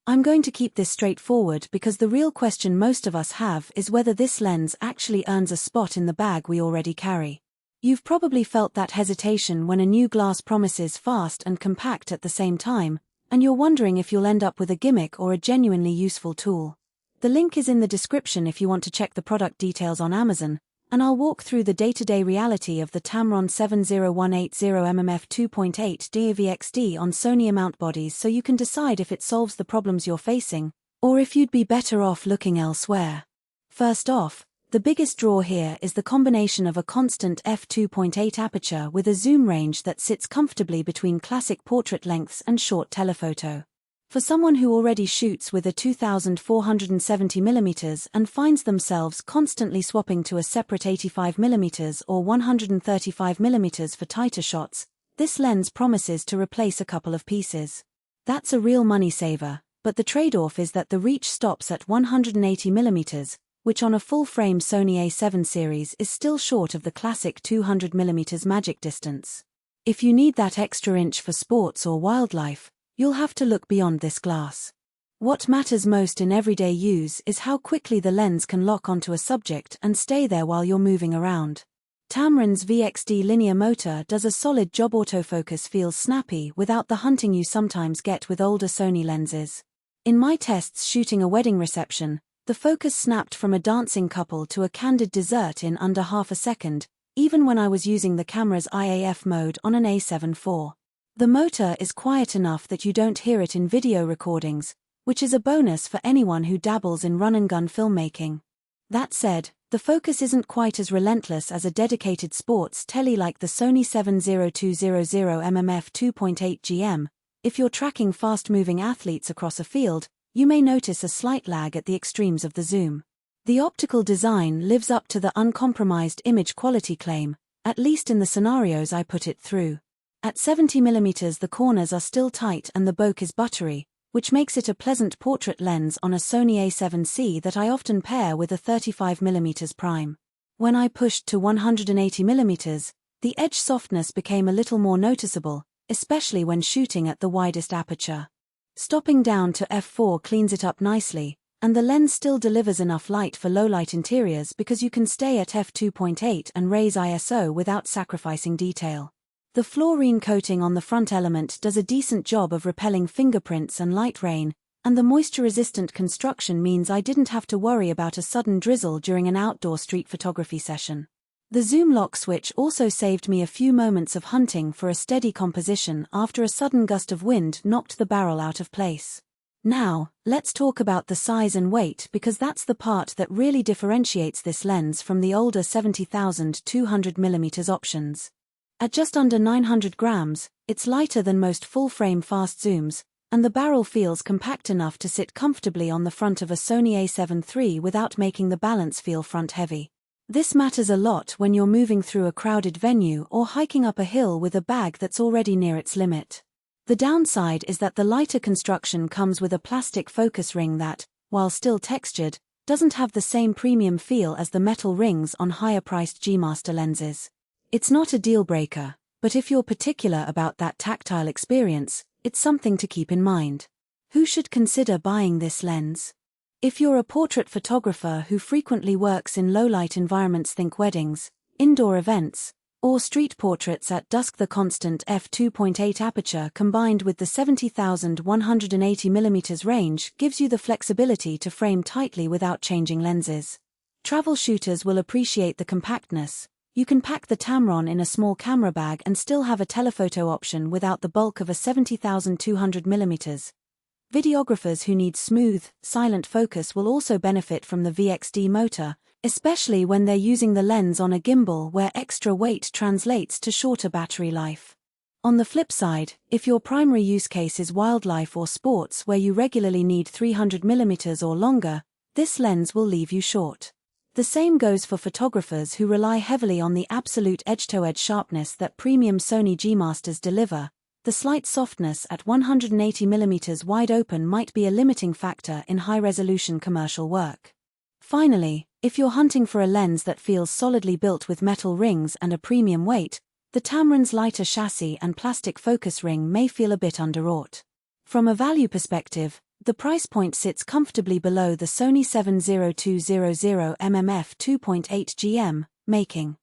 I'm going to keep this straightforward because the real question most of us have is whether this lens actually earns a spot in the bag we already carry. You've probably felt that hesitation when a new glass promises fast and compact at the same time, and you're wondering if you'll end up with a gimmick or a genuinely useful tool. The link is in the description if you want to check the product details on Amazon, and I'll walk through the day-to-day reality of the Tamron 70180mm f2.8D VXD on Sony mount bodies so you can decide if it solves the problems you're facing, or if you'd be better off looking elsewhere. First off, the biggest draw here is the combination of a constant f2.8 aperture with a zoom range that sits comfortably between classic portrait lengths and short telephoto. For someone who already shoots with a 2470mm and finds themselves constantly swapping to a separate 85mm or 135mm for tighter shots, this lens promises to replace a couple of pieces. That's a real money saver, but the trade-off is that the reach stops at 180mm, which on a full-frame Sony A7 series is still short of the classic 200mm magic distance. If you need that extra inch for sports or wildlife, you'll have to look beyond this glass. What matters most in everyday use is how quickly the lens can lock onto a subject and stay there while you're moving around. Tamron's VXD linear motor does a solid job. Autofocus feels snappy without the hunting you sometimes get with older Sony lenses. In my tests shooting a wedding reception, the focus snapped from a dancing couple to a candid dessert in under half a second, even when I was using the camera's IAF mode on an A7 IV. The motor is quiet enough that you don't hear it in video recordings, which is a bonus for anyone who dabbles in run-and-gun filmmaking. That said, the focus isn't quite as relentless as a dedicated sports tele like the Sony 70200mm f2.8 GM. If you're tracking fast-moving athletes across a field, you may notice a slight lag at the extremes of the zoom. The optical design lives up to the uncompromised image quality claim, at least in the scenarios I put it through. At 70mm the corners are still tight and the bokeh is buttery, which makes it a pleasant portrait lens on a Sony A7C that I often pair with a 35mm prime. When I pushed to 180mm, the edge softness became a little more noticeable, especially when shooting at the widest aperture. Stopping down to f4 cleans it up nicely, and the lens still delivers enough light for low-light interiors because you can stay at f2.8 and raise ISO without sacrificing detail. The fluorine coating on the front element does a decent job of repelling fingerprints and light rain, and the moisture-resistant construction means I didn't have to worry about a sudden drizzle during an outdoor street photography session. The zoom lock switch also saved me a few moments of hunting for a steady composition after a sudden gust of wind knocked the barrel out of place. Now, let's talk about the size and weight because that's the part that really differentiates this lens from the older 70,200mm options. At just under 900 grams, it's lighter than most full-frame fast zooms, and the barrel feels compact enough to sit comfortably on the front of a Sony A7 III without making the balance feel front-heavy. This matters a lot when you're moving through a crowded venue or hiking up a hill with a bag that's already near its limit. The downside is that the lighter construction comes with a plastic focus ring that, while still textured, doesn't have the same premium feel as the metal rings on higher-priced G-Master lenses. It's not a deal-breaker, but if you're particular about that tactile experience, it's something to keep in mind. Who should consider buying this lens? If you're a portrait photographer who frequently works in low-light environments, think weddings, indoor events, or street portraits at dusk, the constant f2.8 aperture combined with the 70,180mm range gives you the flexibility to frame tightly without changing lenses. Travel shooters will appreciate the compactness. You can pack the Tamron in a small camera bag and still have a telephoto option without the bulk of a 70,200mm. Videographers who need smooth, silent focus will also benefit from the VXD motor, especially when they're using the lens on a gimbal where extra weight translates to shorter battery life. On the flip side, if your primary use case is wildlife or sports where you regularly need 300mm or longer, this lens will leave you short. The same goes for photographers who rely heavily on the absolute edge-to-edge sharpness that premium Sony G-Masters deliver. The slight softness at 180mm wide open might be a limiting factor in high-resolution commercial work. Finally, if you're hunting for a lens that feels solidly built with metal rings and a premium weight, the Tamron's lighter chassis and plastic focus ring may feel a bit underwrought. From a value perspective, The price point sits comfortably below the Sony 70200mm f 2.8 GM, making